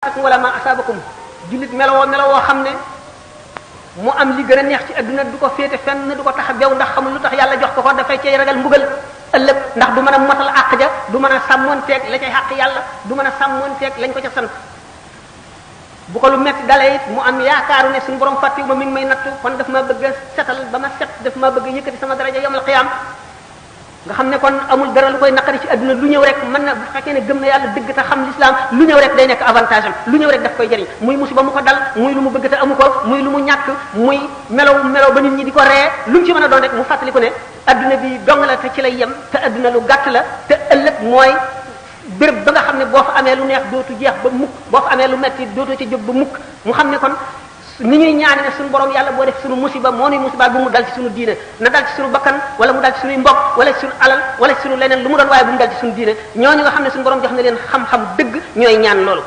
fatakum wala ma asabakum jullit melowoo melowoo xam ne mu am li gën a neex ci adduna du ko féete fenn du ko tax a bew ndax xamul lu tax yàlla jox ko dafay cay ragal mbugal ëllëg ndax du mën a motal àq ja du mën a sàmmoonteeg la cay àq yàlla du mën a sàmmoonteeg lañ ko ca sant bu ko lu metti dalee it mu am yaakaaru ne suñu borom fàttiwu ma mi ngi may nattu kon daf ma bëgg a setal ba ma set daf ma bëgg a yëkkati sama daraja yawmal qiyaam nga xam ne kon amul dara lu koy naqari ci adduna lu ñëw rek mën na bu fekkee ne gëm na yàlla dëgg te xam l'islam lu ñëw rek day nekk avantage am lu ñëw rek daf koy jëriñ muy musiba mu ko dal muy lu mu bëgg te amu ko muy lu mu ñàkk muy melow ba nit ñi di ko ree lu mu ci mën a doon rek mu fàttali ko ne adduna bi dong la te ci lay yem te adduna lu gàtt la te ëllëg mooy béréb ba nga xam ne boo fa amee lu neex dootu jeex ba mukk boo fa amee lu metti dootu ci jóg ba mukk mu xam ne kon ni ñuy ñaane ne suñu borom yàlla boo def suñu musiba moo nuy musibaal bu mu dal ci suñu diine na dal ci suñu bakkan wala mu dal ci suñuy mbokk wala ci suñu alal wala ci suñu leneen lu mu doon waaye bu mu dal ci suñu diine ñooñu nga xam ne suñu borom jox na leen xam-xam dëgg ñooy ñaan loolu